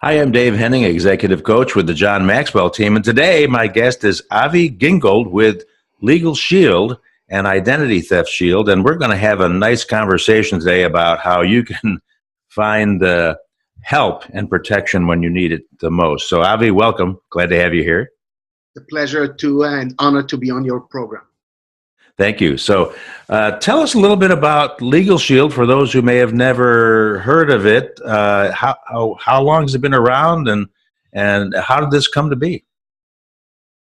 Hi, I'm Dave Henning, Executive Coach with the John Maxwell team, and today my guest is Avi Gingold with Legal Shield and Identity Theft Shield, and we're going to have a nice conversation today about how you can find help and protection when you need it the most. So, Avi, welcome. Glad to have you here. The pleasure to and honor to be on your program. Thank you. So tell us a little bit about Legal Shield for those who may have never heard of it. How long has it been around, and how did this come to be?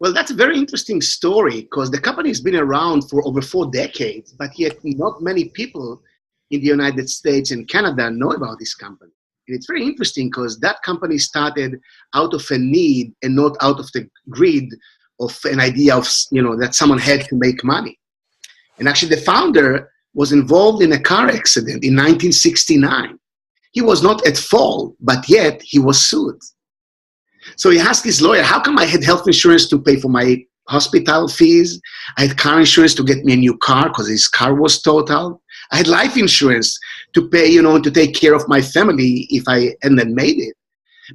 Well, that's a very interesting story because the company has been around for over 4 decades, but yet not many people in the United States and Canada know about this company. And it's very interesting because that company started out of a need and not out of the greed of an idea of, that someone had to make money. And actually, the founder was involved in a car accident in 1969. He was not at fault, but yet he was sued. So he asked his lawyer, how come I had health insurance to pay for my hospital fees? I had car insurance to get me a new car because his car was totaled. I had life insurance to pay, to take care of my family if I hadn't made it.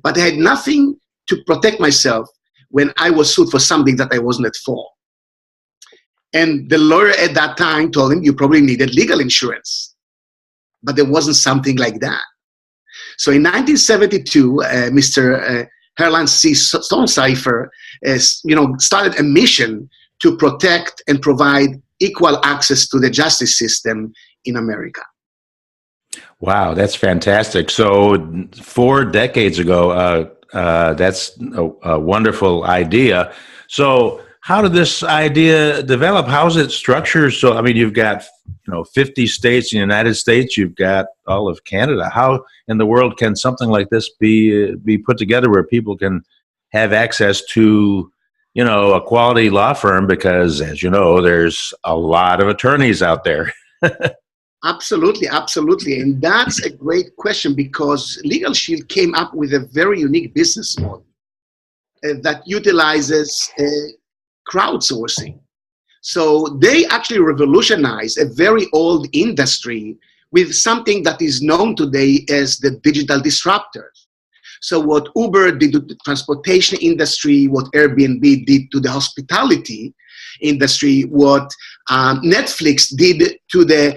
But I had nothing to protect myself when I was sued for something that I wasn't at fault. And the lawyer at that time told him, you probably needed legal insurance. But there wasn't something like that. So in 1972, Mr. Herland C. Stonecipher started a mission to protect and provide equal access to the justice system in America. Wow, that's fantastic. So 4 decades ago, that's a wonderful idea. So how did this idea develop? How is it structured? So, I mean, you've got 50 states in the United States. You've got all of Canada. How in the world can something like this be put together where people can have access to, a quality law firm? Because, as you know, there's a lot of attorneys out there. Absolutely, absolutely. And that's a great question because Legal Shield came up with a very unique business model that utilizes crowdsourcing. So they actually revolutionized a very old industry with something that is known today as the digital disruptors. So what Uber did to the transportation industry, what Airbnb did to the hospitality industry, what Netflix did to the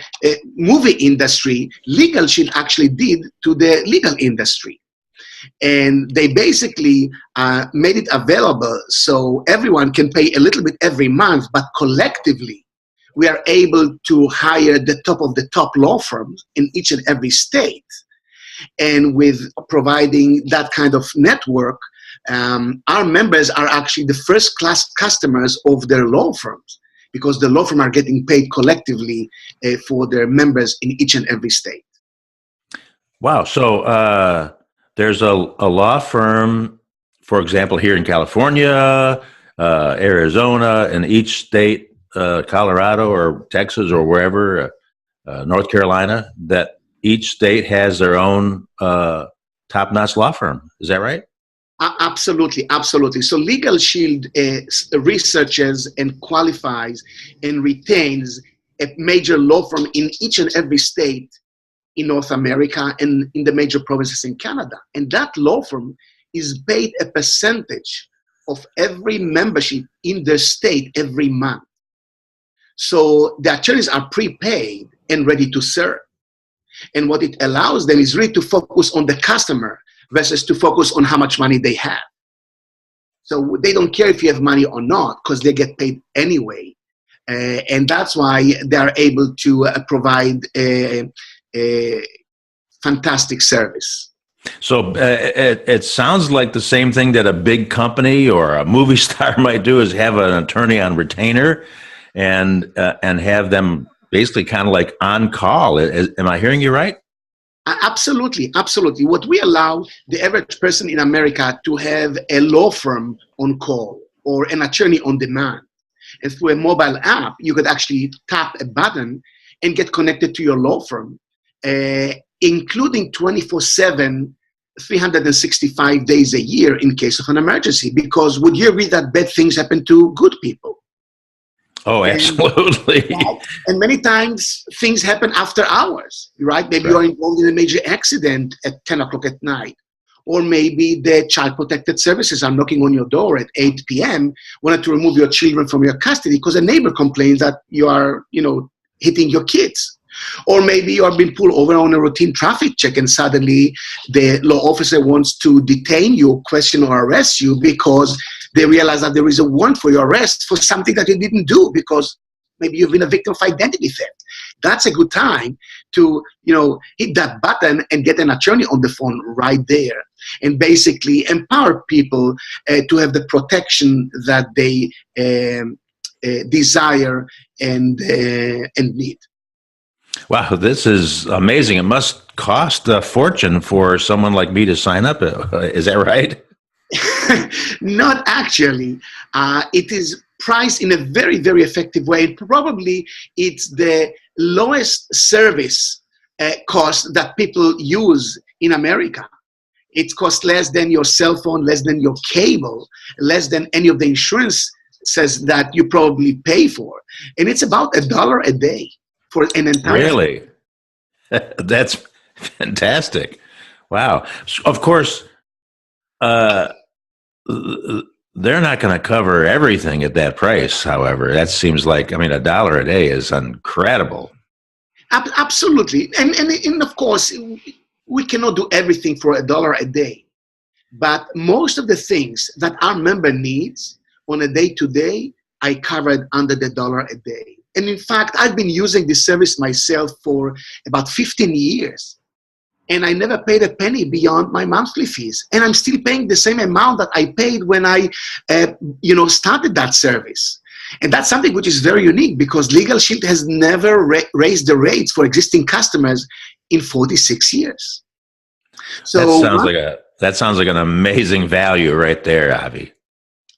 movie industry, Legal Shield actually did to the legal industry. And they basically made it available so everyone can pay a little bit every month, but collectively we are able to hire the top of the top law firms in each and every state. And with providing that kind of network, our members are actually the first class customers of their law firms because the law firms are getting paid collectively for their members in each and every state. Wow. So there's a law firm, for example, here in California, Arizona, in each state, Colorado or Texas or wherever, North Carolina, that each state has their own top-notch law firm. Is that right? Absolutely, absolutely. So Legal Shield researches and qualifies and retains a major law firm in each and every state in North America and in the major provinces in Canada. And that law firm is paid a percentage of every membership in the state every month. So the attorneys are prepaid and ready to serve. And what it allows them is really to focus on the customer versus to focus on how much money they have. So they don't care if you have money or not because they get paid anyway. And that's why they are able to provide a fantastic service. So it sounds like the same thing that a big company or a movie star might do is have an attorney on retainer and have them basically kind of like on call. Am I hearing you right? Absolutely, absolutely. What we allow the average person in America to have a law firm on call or an attorney on demand. And through a mobile app, you could actually tap a button and get connected to your law firm, including 24/7, 365 days a year in case of an emergency. Because would you agree that bad things happen to good people? Oh, absolutely. And many times things happen after hours, right? Maybe you're involved in a major accident at 10 o'clock at night, Or maybe the child protected services are knocking on your door at 8 p.m., wanted to remove your children from your custody because a neighbor complains that you are, hitting your kids. Or maybe you are being pulled over on a routine traffic check and suddenly the law officer wants to detain you, question or arrest you because they realize that there is a warrant for your arrest for something that you didn't do because maybe you've been a victim of identity theft. That's a good time to, hit that button and get an attorney on the phone right there and basically empower people to have the protection that they desire and need. Wow, this is amazing. It must cost a fortune for someone like me to sign up. Is that right? Not actually. It is priced in a very, very effective way. Probably it's the lowest service cost that people use in America. It costs less than your cell phone, less than your cable, less than any of the insurance says that you probably pay for. And it's about $1 a day for an entire. Really? That's fantastic. Wow. Of course, they're not going to cover everything at that price, however. That seems like, $1 a day is incredible. Absolutely. And of course, we cannot do everything for $1 a day. But most of the things that our member needs on a day-to-day, I covered under the $1 a day. And in fact, I've been using this service myself for about 15 years. And I never paid a penny beyond my monthly fees. And I'm still paying the same amount that I paid when I started that service. And that's something which is very unique because LegalShield has never raised the rates for existing customers in 46 years. So that sounds like an amazing value right there, Avi.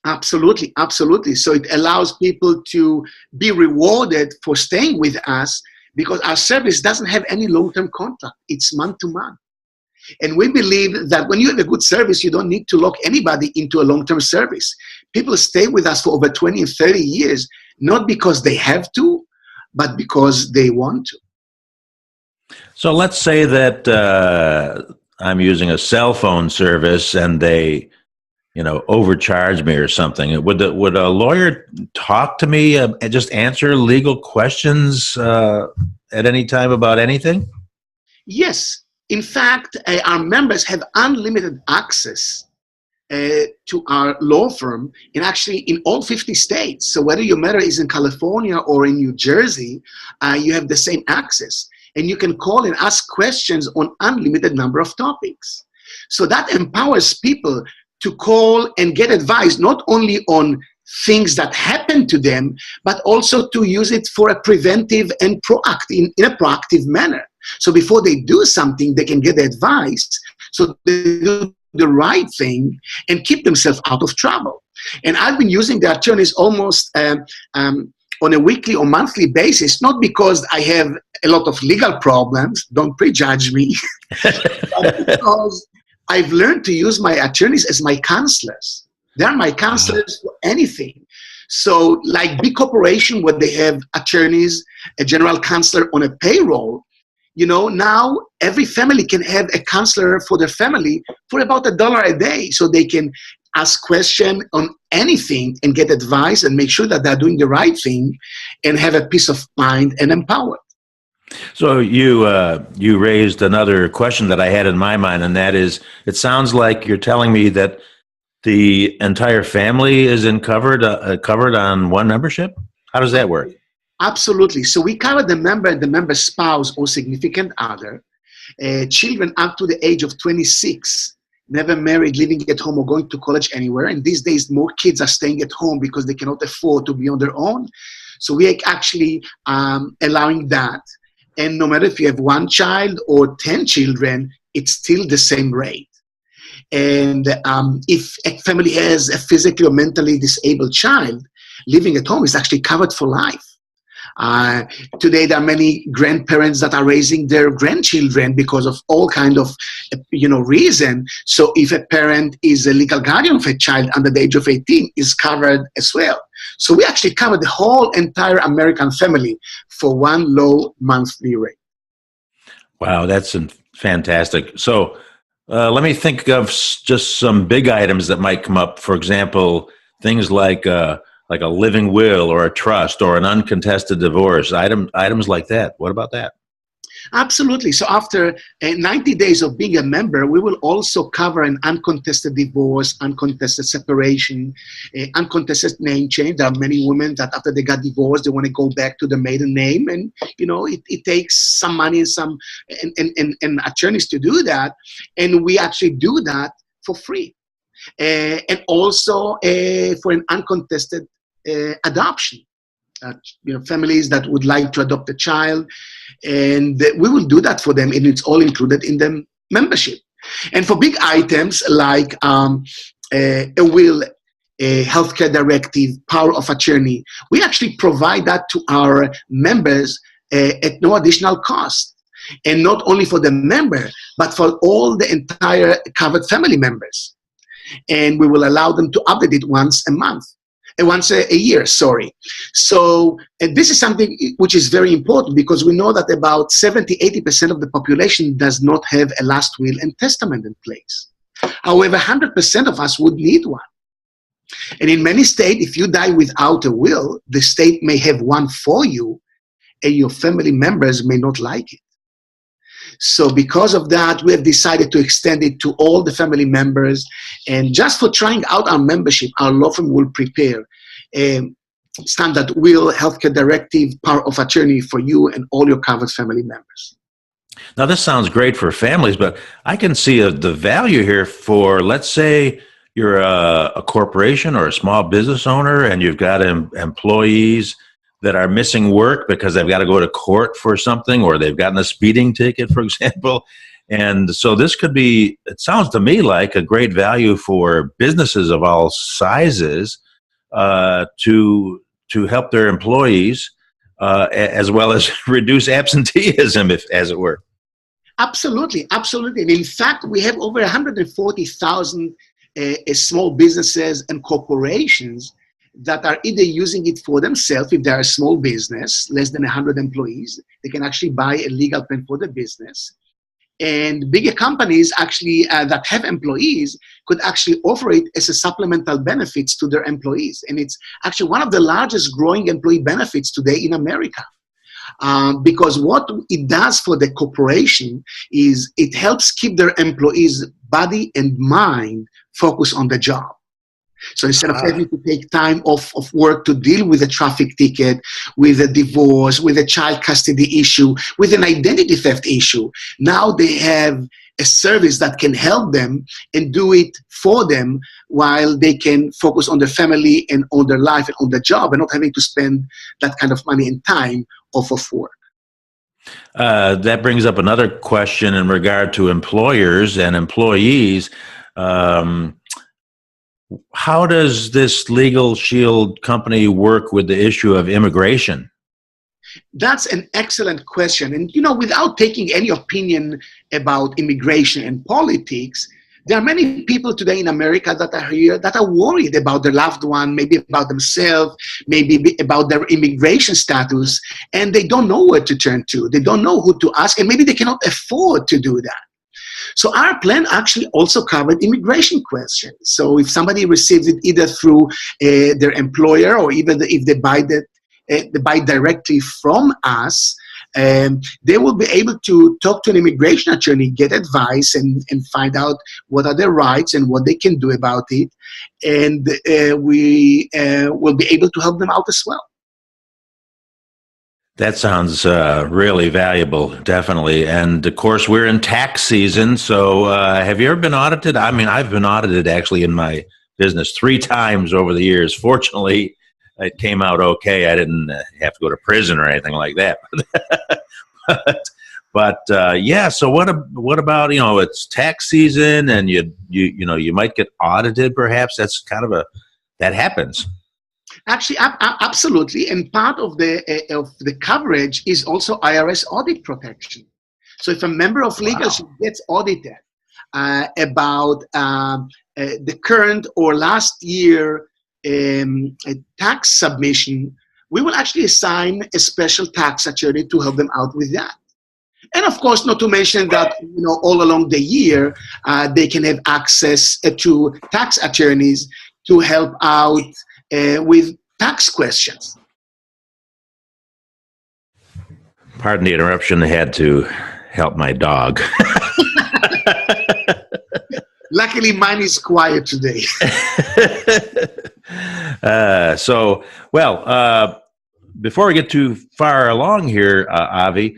Absolutely, absolutely. So it allows people to be rewarded for staying with us because our service doesn't have any long-term contract. It's month-to-month. And we believe that when you have a good service, you don't need to lock anybody into a long-term service. People stay with us for over 20 and 30 years, not because they have to, but because they want to. So let's say that I'm using a cell phone service and they overcharge me or something. Would a lawyer talk to me and just answer legal questions at any time about anything? Yes. In fact, our members have unlimited access to our law firm actually in all 50 states. So whether your matter is in California or in New Jersey, you have the same access. And you can call and ask questions on unlimited number of topics. So that empowers people to call and get advice, not only on things that happen to them, but also to use it for a preventive and in a proactive manner. So before they do something, they can get advice so they do the right thing and keep themselves out of trouble. And I've been using the attorneys almost on a weekly or monthly basis, not because I have a lot of legal problems, don't prejudge me, but because I've learned to use my attorneys as my counselors. They're my counselors for anything. So like big corporation where they have attorneys, a general counselor on a payroll, now every family can have a counselor for their family for about $1 a day. So they can ask questions on anything and get advice and make sure that they're doing the right thing and have a peace of mind and empowered. So you raised another question that I had in my mind, and that is, it sounds like you're telling me that the entire family is covered on one membership? How does that work? Absolutely. So we cover the member and the member's spouse or significant other, children up to the age of 26, never married, living at home or going to college anywhere. And these days, more kids are staying at home because they cannot afford to be on their own. So we are actually allowing that. And no matter if you have one child or 10 children, it's still the same rate. And if a family has a physically or mentally disabled child, living at home is actually covered for life. Today, there are many grandparents that are raising their grandchildren because of all kind of, reason. So if a parent is a legal guardian of a child under the age of 18, is covered as well. So we actually cover the whole entire American family for one low monthly rate. Wow, that's fantastic. So Let me think of just some big items that might come up. For example, things like a living will or a trust or an uncontested divorce. Items like that. What about that? Absolutely. So after 90 days of being a member, we will also cover an uncontested divorce, uncontested separation, uncontested name change. There are many women that after they got divorced, they want to go back to the maiden name. And, it takes some money and some and attorneys to do that. And we actually do that for free. And also for an uncontested adoption. Families that would like to adopt a child, and we will do that for them, and it's all included in the membership. And for big items like a will, a healthcare directive, power of attorney, we actually provide that to our members at no additional cost. And not only for the member, but for all the entire covered family members. And we will allow them to update it once a month. Once a year, sorry. So and this is something which is very important because we know that about 70-80% of the population does not have a last will and testament in place. However, 100% of us would need one. And in many states, if you die without a will, the state may have one for you, and your family members may not like it. So because of that, we have decided to extend it to all the family members. And just for trying out our membership, our law firm will prepare a standard will, healthcare directive, power of attorney for you and all your covered family members. Now, this sounds great for families, but I can see the value here for, let's say, you're a corporation or a small business owner and you've got employees that are missing work because they've got to go to court for something or they've gotten a speeding ticket, for example. And so this could be, it sounds to me like a great value for businesses of all sizes to help their employees as well as reduce absenteeism, as it were. Absolutely, absolutely. And in fact, we have over 140,000 small businesses and corporations that are either using it for themselves. If they're a small business, less than 100 employees, they can actually buy a legal pen for the business. And bigger companies actually that have employees could actually offer it as a supplemental benefits to their employees. And it's actually one of the largest growing employee benefits today in America. Because what it does for the corporation is it helps keep their employees' body and mind focused on the job. So instead of having to take time off of work to deal with a traffic ticket, with a divorce, with a child custody issue, with an identity theft issue, now they have a service that can help them and do it for them while they can focus on their family and on their life and on the job and not having to spend that kind of money and time off of work. That brings up another question in regard to employers and employees. How does this Legal Shield company work with the issue of immigration? That's an excellent question. And, without taking any opinion about immigration and politics, there are many people today in America that are here that are worried about their loved one, maybe about themselves, maybe about their immigration status, and they don't know where to turn to. They don't know who to ask, and maybe they cannot afford to do that. So our plan actually also covered immigration questions. So if somebody receives it either through their employer or even if they buy directly from us, they will be able to talk to an immigration attorney, get advice, and find out what are their rights and what they can do about it. And we will be able to help them out as well. That sounds really valuable, definitely. And of course, we're in tax season. So have you ever been audited? I mean, I've been audited actually in my business 3 times over the years. Fortunately, it came out okay. I didn't have to go to prison or anything like that. but yeah. So what about, it's tax season and you might get audited perhaps. That's kind of that happens. Actually, absolutely. And part of the coverage is also IRS audit protection. So if a member of Legal Shield gets audited about the current or last year tax submission, we will actually assign a special tax attorney to help them out with that. And of course, not to mention that, all along the year, they can have access to tax attorneys to help out with tax questions. Pardon the interruption. I had to help my dog. Luckily, mine is quiet today. Before we get too far along here, Avi,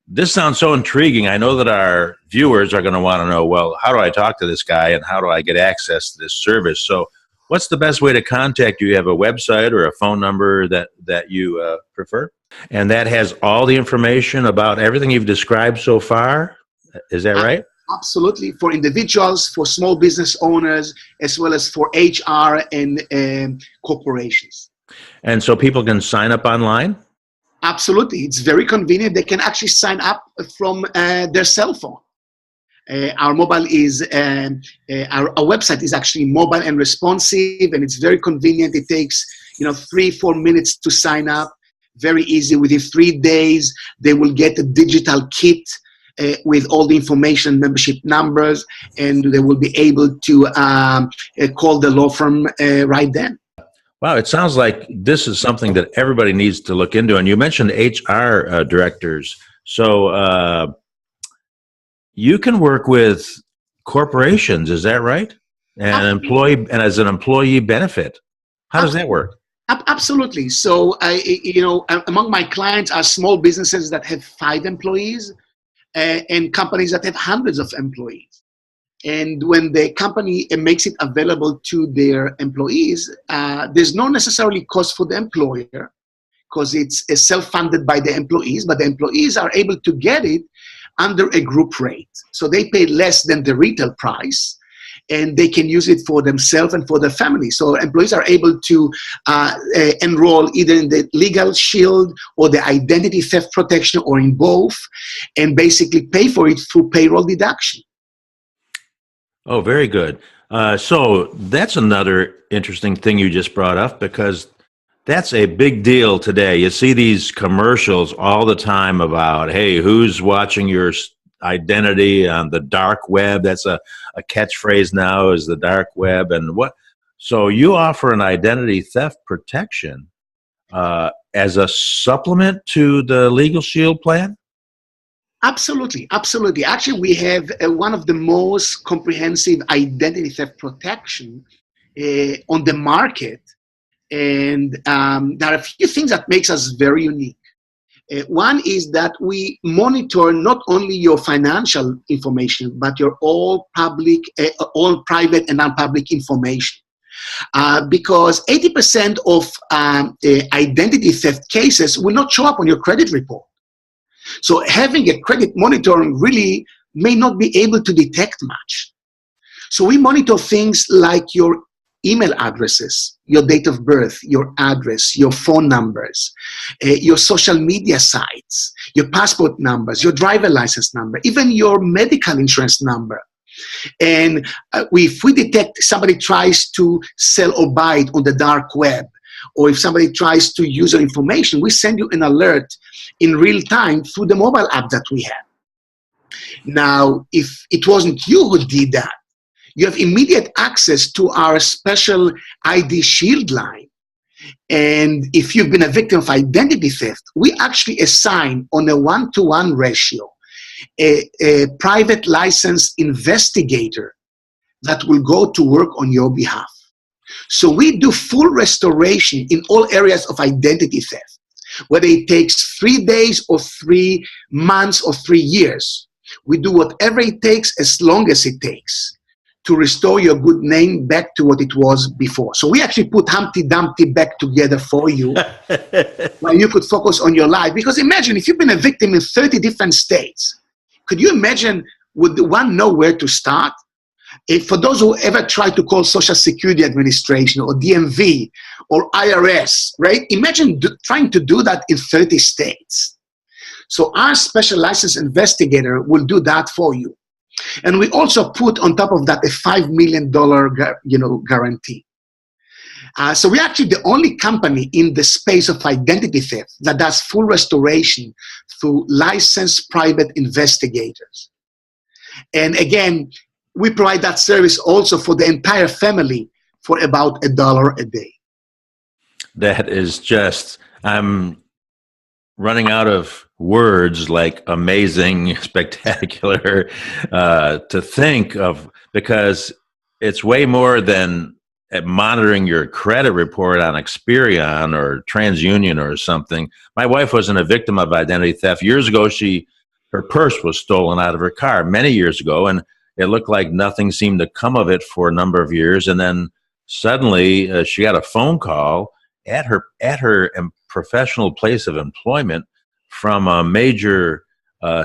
this sounds so intriguing. I know that our viewers are going to want to know, well, how do I talk to this guy and how do I get access to this service? So what's the best way to contact you? You have a website or a phone number that you prefer? And that has all the information about everything you've described so far? Is that right? Absolutely. For individuals, for small business owners, as well as for HR and corporations. And so people can sign up online? Absolutely. It's very convenient. They can actually sign up from their cell phone. Our mobile is, our website is actually mobile and responsive, and it's very convenient. It takes, 3-4 minutes to sign up. Very easy. Within 3 days, they will get a digital kit with all the information, membership numbers, and they will be able to call the law firm right then. Wow, it sounds like this is something that everybody needs to look into. And you mentioned HR directors. So you can work with corporations, is that right? And as an employee benefit. How does that work? Absolutely. So, among my clients are small businesses that have 5 employees and companies that have hundreds of employees. And when the company makes it available to their employees, there's no necessarily cost for the employer because it's self-funded by the employees, but the employees are able to get it under a group rate. So they pay less than the retail price, and they can use it for themselves and for their family. So employees are able to enroll either in the legal shield or the identity theft protection or in both, and basically pay for it through payroll deduction. Oh, very good. So that's another interesting thing you just brought up, because that's a big deal today. You see these commercials all the time about, hey, who's watching your identity on the dark web? That's a catchphrase now, is the dark web. And what? So you offer an identity theft protection as a supplement to the Legal Shield plan? Absolutely, absolutely. Actually, we have one of the most comprehensive identity theft protection on the market, and there are a few things that makes us very unique. One is that we monitor not only your financial information, but your all private and non-public information. Because 80% of identity theft cases will not show up on your credit report. So having a credit monitoring really may not be able to detect much. So we monitor things like your email addresses, your date of birth, your address, your phone numbers, your social media sites, your passport numbers, your driver license number, even your medical insurance number. And if we detect somebody tries to sell or buy it on the dark web, or if somebody tries to use your information, we send you an alert in real time through the mobile app that we have. Now, if it wasn't you who did that, you have immediate access to our special IDShield line. And if you've been a victim of identity theft, we actually assign on a 1-to-1 ratio a private licensed investigator that will go to work on your behalf. So we do full restoration in all areas of identity theft, whether it takes 3 days or 3 months or 3 years. We do whatever it takes as long as it takes to restore your good name back to what it was before. So we actually put Humpty Dumpty back together for you while you could focus on your life. Because imagine if you've been a victim in 30 different states, could you imagine, would one know where to start? For those who ever try to call Social Security Administration or DMV or IRS, right? Imagine trying to do that in 30 states. So our special licensed investigator will do that for you. And we also put on top of that a $5 million guarantee. So we're actually the only company in the space of identity theft that does full restoration through licensed private investigators. And again, we provide that service also for the entire family for about $1 a day. That is just, I'm running out of words, like amazing, spectacular, to think of, because it's way more than monitoring your credit report on Experian or TransUnion or something. My wife wasn't a victim of identity theft. Years ago, her purse was stolen out of her car many years ago, and it looked like nothing seemed to come of it for a number of years. And then suddenly she got a phone call at her professional place of employment from a major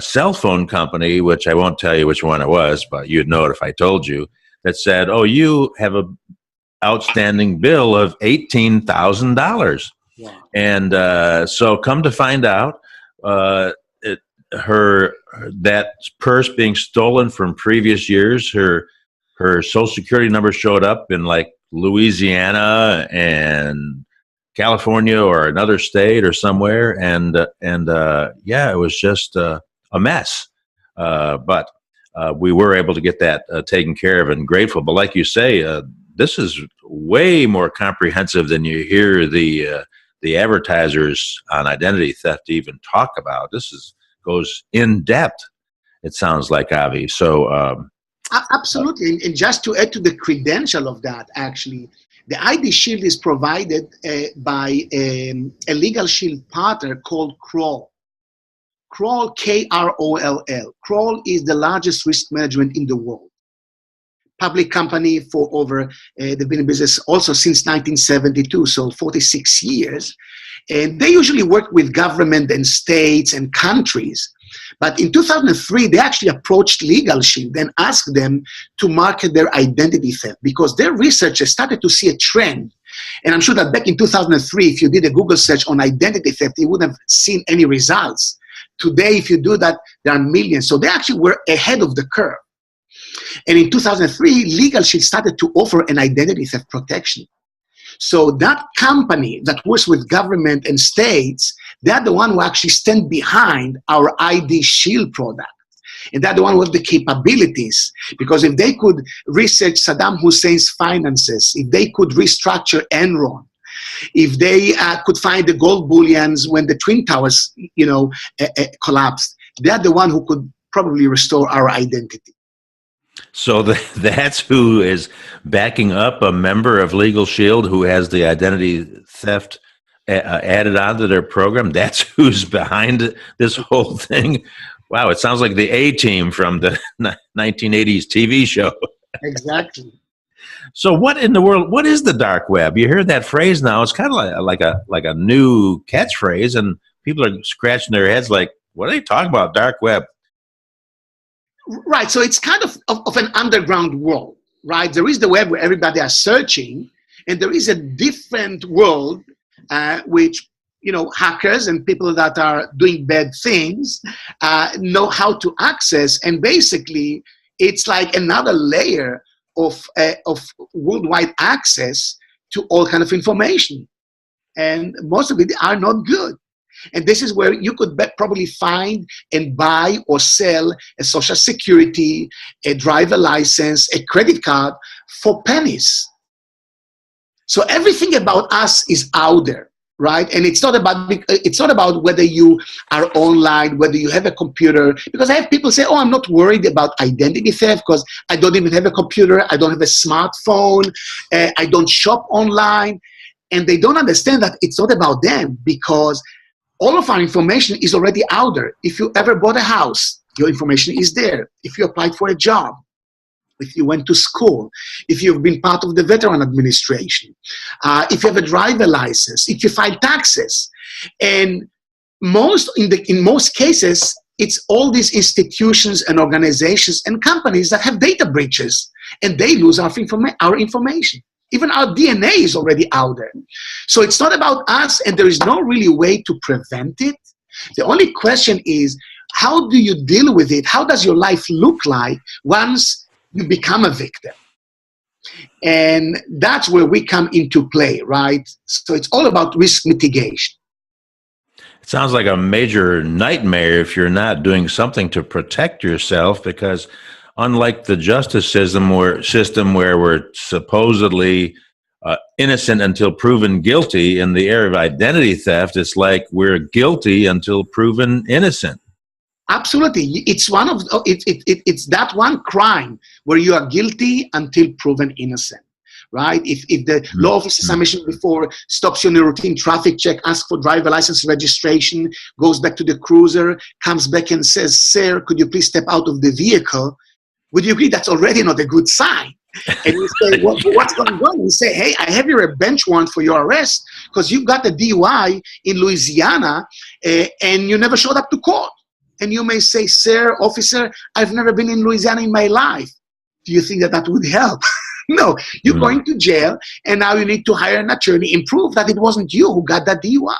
cell phone company, which I won't tell you which one it was, but you'd know it if I told you, that said, "Oh, you have a outstanding bill of $18,000. Yeah. And so come to find out, that purse being stolen from previous years, her social security number showed up in like Louisiana and California or another state or somewhere, and yeah, it was just a mess. But we were able to get that taken care of, and grateful. But like you say, this is way more comprehensive than you hear the advertisers on identity theft even talk about. This goes in depth, it sounds like, Avi. So absolutely. And just to add to the credential of that, actually, the IDShield is provided by a legal shield partner called Kroll. Kroll, Kroll. Kroll is the largest risk management in the world. Public company for over, they've been in business also since 1972, so 46 years. And they usually work with government and states and countries. But in 2003, they actually approached Legal Shield and asked them to market their identity theft, because their researchers started to see a trend. And I'm sure that back in 2003, if you did a Google search on identity theft, you wouldn't have seen any results. Today, if you do that, there are millions. So they actually were ahead of the curve. And in 2003, Legal Shield started to offer an identity theft protection. So that company that works with government and states, they're the one who actually stand behind our IDShield product. And they're the one who have the capabilities. Because if they could research Saddam Hussein's finances, if they could restructure Enron, if they could find the gold bullions when the Twin Towers, collapsed, they're the one who could probably restore our identity. So that's who is backing up a member of Legal Shield who has the identity theft added onto their program. That's who's behind this whole thing. Wow, it sounds like the A-Team from the 1980s TV show. Exactly. So what in the world, what is the dark web? You hear that phrase now, it's kind of like a new catchphrase, and people are scratching their heads like, what are they talking about, dark web? Right, so it's kind of an underground world, right? There is the web where everybody is searching, and there is a different world which, hackers and people that are doing bad things know how to access, and basically it's like another layer of worldwide access to all kind of information, and most of it are not good. And this is where you could probably find and buy or sell a social security, a driver license, a credit card for pennies. So everything about us is out there, right? And it's not about whether you are online, whether you have a computer. Because I have people say, "Oh, I'm not worried about identity theft because I don't even have a computer, I don't have a smartphone, I don't shop online," and they don't understand that it's not about them, because all of our information is already out there. If you ever bought a house, your information is there. If you applied for a job, if you went to school, if you've been part of the Veteran Administration, if you have a driver license, if you file taxes. And in most cases, it's all these institutions and organizations and companies that have data breaches, and they lose our information. Even our DNA is already out there. So it's not about us, and there is no really way to prevent it. The only question is, how do you deal with it? How does your life look like once you become a victim? And that's where we come into play, right? So it's all about risk mitigation. It sounds like a major nightmare if you're not doing something to protect yourself, because unlike the justice system where we're supposedly innocent until proven guilty, in the area of identity theft, it's like we're guilty until proven innocent. Absolutely. It's it's that one crime where you are guilty until proven innocent, right? If the law officer, as I mentioned before, stops you on a routine traffic check, asks for driver license registration, goes back to the cruiser, comes back and says, "Sir, could you please step out of the vehicle?" Would you agree that's already not a good sign? And you say, what's going on? You say, "Hey, I have here a bench warrant for your arrest because you got a DUI in Louisiana and you never showed up to court." And you may say, "Sir, officer, I've never been in Louisiana in my life." Do you think that would help? No, you're going to jail, and now you need to hire an attorney and prove that it wasn't you who got that DUI.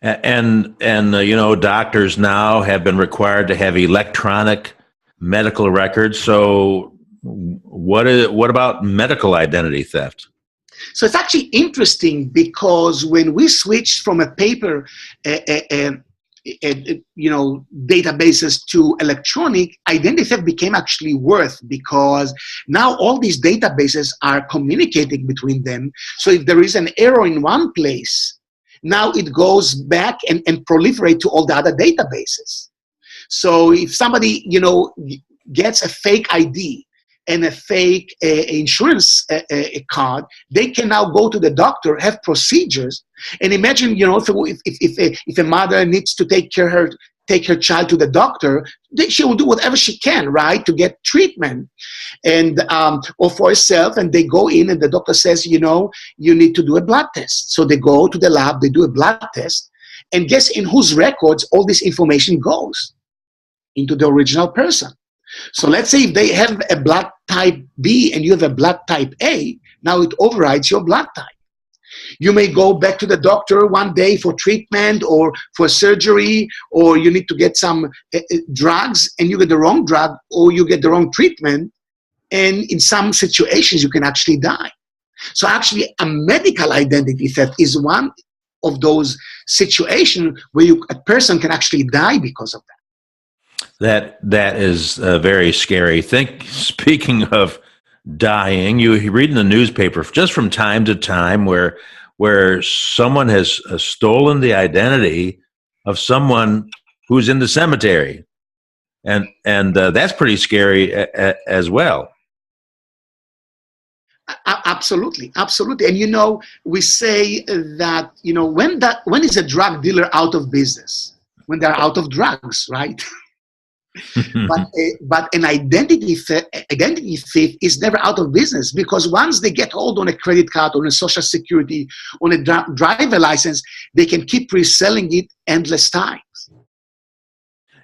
And doctors now have been required to have electronic medical records. So what about medical identity theft? So it's actually interesting because when we switched from a paper databases to electronic, identity theft became actually worth, because now all these databases are communicating between them. So if there is an error in one place, now it goes back and proliferate to all the other databases. So if somebody gets a fake ID and a fake insurance card, they can now go to the doctor, have procedures. And imagine, if a mother needs to take her child to the doctor, she will do whatever she can, right, to get treatment, and or for herself. And they go in, and the doctor says, you need to do a blood test. So they go to the lab, they do a blood test, and guess in whose records all this information goes? Into the original person. So let's say if they have a blood type B and you have a blood type A, now it overrides your blood type. You may go back to the doctor one day for treatment or for surgery, or you need to get some drugs, and you get the wrong drug or you get the wrong treatment, and in some situations you can actually die. So actually a medical identity theft is one of those situations where a person can actually die because of that. That is very scary. Speaking of dying, you read in the newspaper just from time to time where someone has stolen the identity of someone who's in the cemetery, and that's pretty scary as well. Absolutely. And we say that when is a drug dealer out of business? When they're out of drugs, right? But an identity thief is never out of business, because once they get hold on a credit card, on a social security, on a driver license, they can keep reselling it endless times.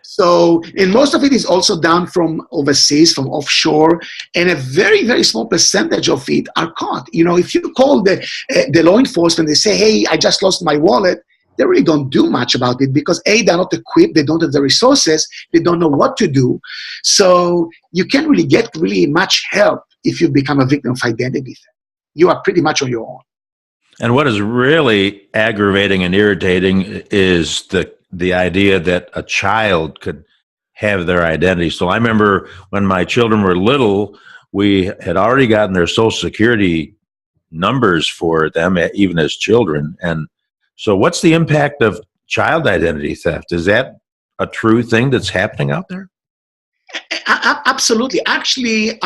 So, and most of it is also done from overseas, from offshore, and a very, very small percentage of it are caught. If you call the law enforcement, they say, "Hey, I just lost my wallet," they really don't do much about it, because A, they're not equipped, they don't have the resources, they don't know what to do. So you can't really get much help if you become a victim of identity theft. You are pretty much on your own. And what is really aggravating and irritating is the idea that a child could have their identity. So I remember when my children were little, we had already gotten their Social Security numbers for them, even as children. And so what's the impact of child identity theft? Is that a true thing that's happening out there? Absolutely. Actually,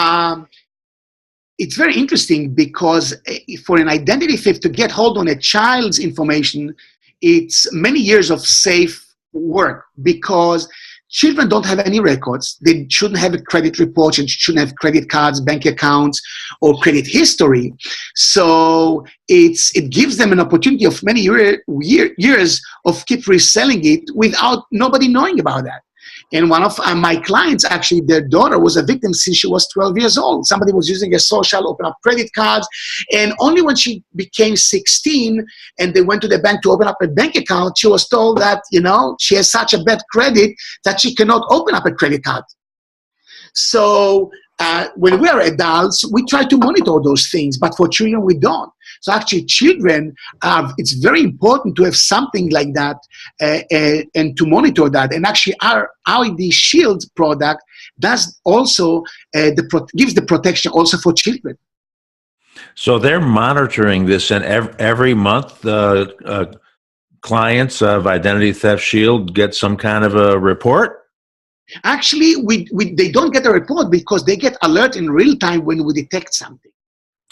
it's very interesting, because for an identity theft to get hold on a child's information, it's many years of safe work, because children don't have any records. They shouldn't have a credit report, and shouldn't have credit cards, bank accounts, or credit history. So it gives them an opportunity of many years of keep reselling it without nobody knowing about that. And one of my clients, actually, their daughter was a victim since she was 12 years old. Somebody was using a social, open up credit cards, and only when she became 16 and they went to the bank to open up a bank account, she was told that, she has such a bad credit that she cannot open up a credit card. So when we are adults, we try to monitor those things, but for children, we don't. So actually, children, it's very important to have something like that and to monitor that. And actually, our IDShield product does also gives the protection also for children. So they're monitoring this, and every month, clients of Identity Theft Shield get some kind of a report. Actually, they don't get a report because they get alert in real time when we detect something.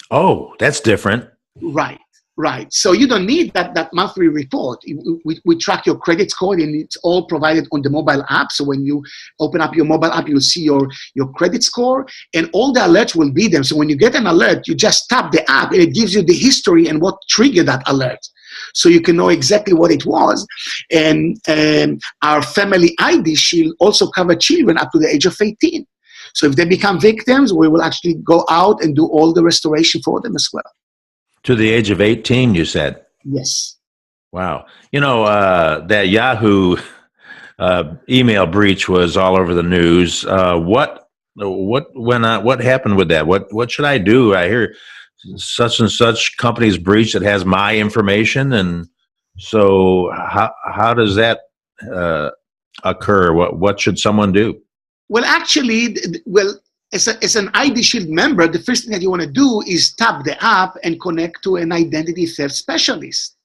Oh, that's different. Right. So you don't need that monthly report. We track your credit score, and it's all provided on the mobile app. So when you open up your mobile app, you'll see your credit score, and all the alerts will be there. So when you get an alert, you just tap the app, and it gives you the history and what triggered that alert. So you can know exactly what it was. And our family IDShield also cover children up to the age of 18. So if they become victims, we will actually go out and do all the restoration for them as well. To the age of 18, you said? Yes. Wow. That Yahoo email breach was all over the news. What happened with that? What should I do? I hear such and such company's breach that has my information, and so how does that occur? What should someone do? Well, actually, as an IDShield member, the first thing that you want to do is tap the app and connect to an identity theft specialist.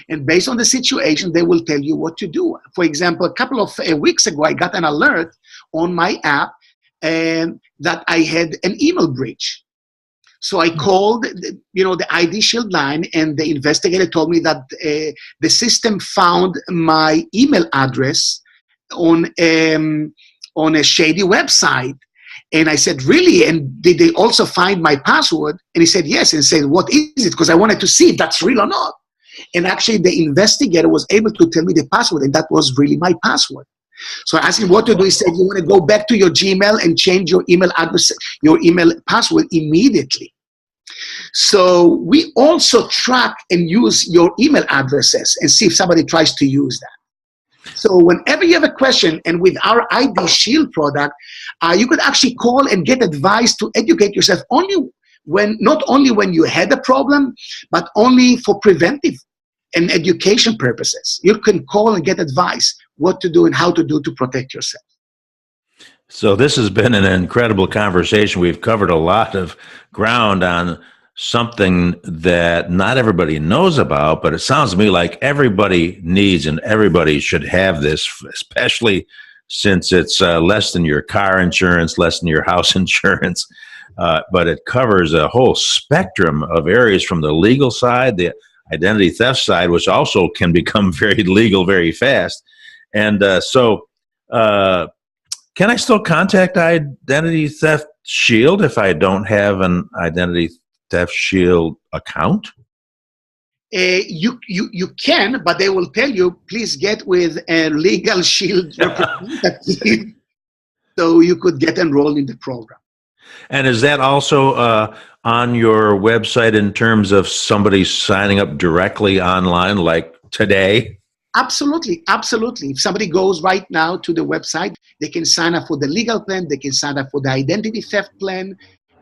And based on the situation, they will tell you what to do. For example, a couple of weeks ago, I got an alert on my app that I had an email breach. So I called, the IDShield line, and the investigator told me that the system found my email address on a shady website. And I said, really? And did they also find my password? And he said, yes. And said, what is it? Because I wanted to see if that's real or not. And actually, the investigator was able to tell me the password, and that was really my password. So I asked him what to do. He said, you want to go back to your Gmail and change your email address, your email password immediately. So we also track and use your email addresses and see if somebody tries to use that. So whenever you have a question, and with our IDShield product, you could actually call and get advice to educate yourself not only when you had a problem, but only for preventive and education purposes. You can call and get advice what to do and how to do to protect yourself. So this has been an incredible conversation. We've covered a lot of ground on something that not everybody knows about, but it sounds to me like everybody needs and everybody should have this, especially since it's less than your car insurance, less than your house insurance, but it covers a whole spectrum of areas from the legal side, the identity theft side, which also can become very legal very fast. And can I still contact Identity Theft Shield if I don't have an Identity Theft Shield account? You can, but they will tell you, please get with a legal Shield representative so you could get enrolled in the program. And is that also on your website in terms of somebody signing up directly online, like today? Absolutely. If somebody goes right now to the website, they can sign up for the legal plan, they can sign up for the identity theft plan,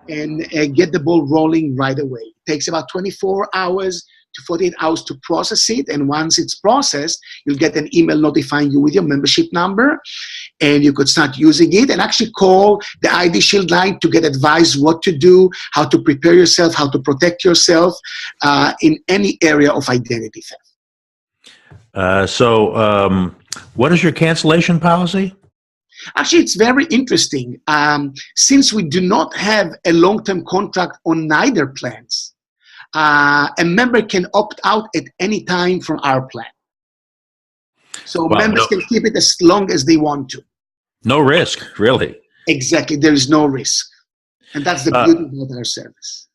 and get the ball rolling right away. It takes about 24 hours to 48 hours to process it, and once it's processed, you'll get an email notifying you with your membership number, and you could start using it and actually call the IDShield line to get advice what to do, how to prepare yourself, how to protect yourself in any area of identity theft. What is your cancellation policy? Actually, it's very interesting. Since we do not have a long-term contract on neither plans, a member can opt out at any time from our plan. So members can keep it as long as they want to. No risk, really. Exactly. There is no risk. And that's the beauty of our service.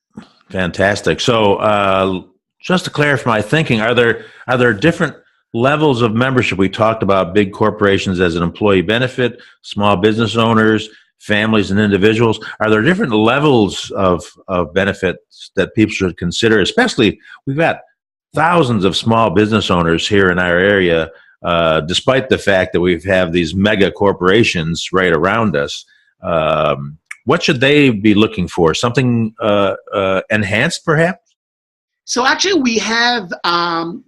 Fantastic. So just to clarify my thinking, are there different levels of membership? We talked about big corporations as an employee benefit, small business owners, families, and individuals. Are there different levels of benefits that people should consider? Especially, we've got thousands of small business owners here in our area, despite the fact that we have these mega corporations right around us. what should they be looking for? Something enhanced, perhaps? So actually, we have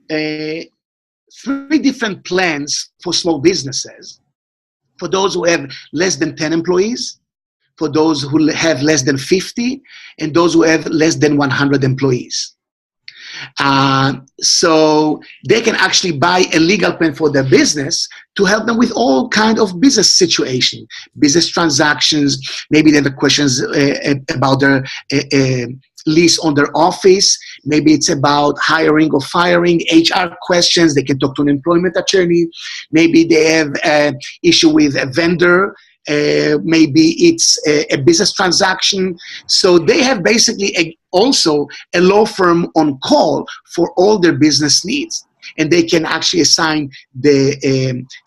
3 different plans for small businesses. For those who have less than 10 employees, for those who have less than 50, and those who have less than 100 employees. So they can actually buy a legal plan for their business to help them with all kind of business situation, business transactions. Maybe they have questions about their lease on their office. Maybe it's about hiring or firing, HR questions. They can talk to an employment attorney. Maybe they have an issue with a vendor. Maybe it's a business transaction. So they have basically also a law firm on call for all their business needs. And they can actually assign the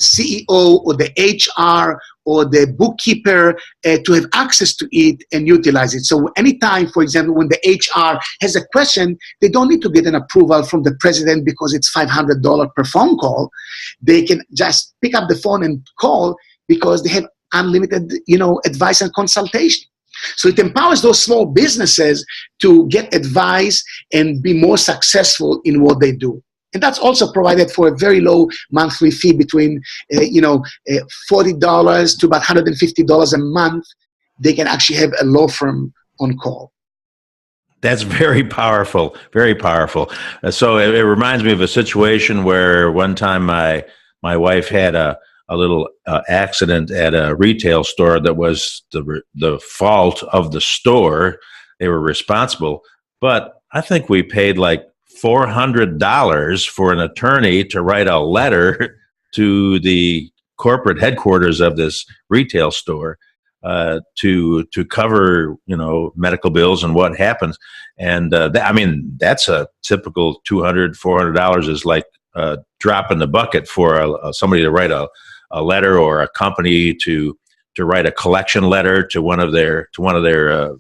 CEO or the HR or the bookkeeper to have access to it and utilize it. So anytime, for example, when the HR has a question, they don't need to get an approval from the president because it's $500 per phone call. They can just pick up the phone and call because they have unlimited, advice and consultation. So it empowers those small businesses to get advice and be more successful in what they do. And that's also provided for a very low monthly fee between, $40 to about $150 a month. They can actually have a law firm on call. That's very powerful, very powerful. So it reminds me of a situation where one time my wife had a little accident at a retail store that was the fault of the store. They were responsible, but I think we paid like $400 for an attorney to write a letter to the corporate headquarters of this retail store to cover medical bills and what happens. And that's a typical $200, $400 is like a drop in the bucket for somebody to write a letter, or a company to write a collection letter to one of their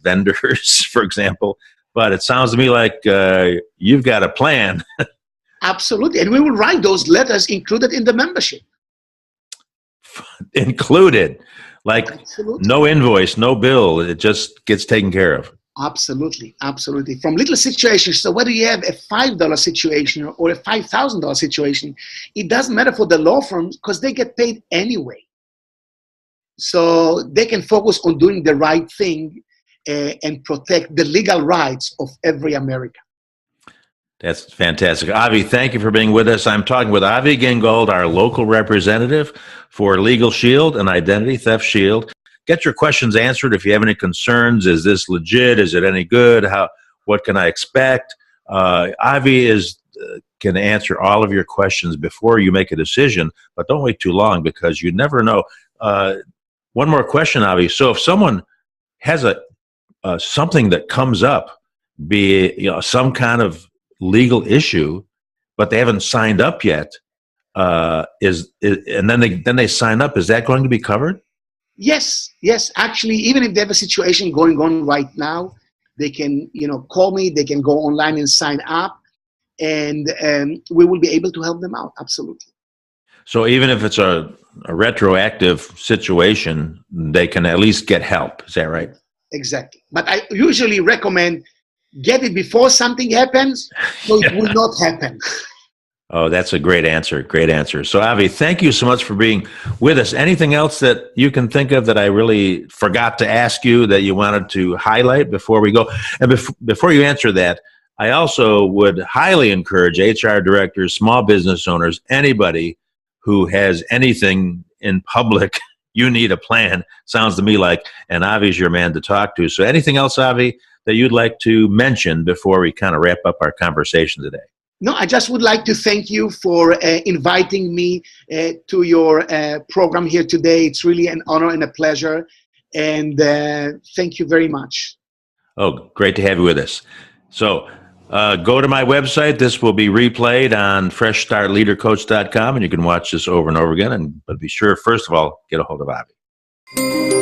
vendors, for example. But it sounds to me like you've got a plan. Absolutely. And we will write those letters included in the membership. Included. Like Absolutely. No invoice, no bill. It just gets taken care of. Absolutely. Absolutely. From little situations. So whether you have a $5 situation or a $5,000 situation, it doesn't matter for the law firms because they get paid anyway. So they can focus on doing the right thing and protect the legal rights of every American. That's fantastic. Avi, thank you for being with us. I'm talking with Avi Gingold, our local representative for Legal Shield and Identity Theft Shield. Get your questions answered if you have any concerns. Is this legit? Is it any good? What can I expect? Avi can answer all of your questions before you make a decision, but don't wait too long because you never know. One more question, Avi. So if someone has something that comes up, be it some kind of legal issue, but they haven't signed up yet, and then they sign up, is that going to be covered? Yes. Actually, even if they have a situation going on right now, they can call me. They can go online and sign up, and we will be able to help them out. Absolutely. So even if it's a retroactive situation, they can at least get help. Is that right? Exactly. But I usually recommend get it before something happens, so it will not happen. Oh, that's a great answer. Great answer. So, Avi, thank you so much for being with us. Anything else that you can think of that I really forgot to ask you that you wanted to highlight before we go? And before you answer that, I also would highly encourage HR directors, small business owners, anybody who has anything in public, you need a plan. Sounds to me like, and Avi's your man to talk to. So anything else, Avi, that you'd like to mention before we kind of wrap up our conversation today? No, I just would like to thank you for inviting me to your program here today. It's really an honor and a pleasure. And thank you very much. Oh, great to have you with us. So go to my website. This will be replayed on freshstartleadercoach.com, and you can watch this over and over again. But be sure, first of all, get a hold of Avi.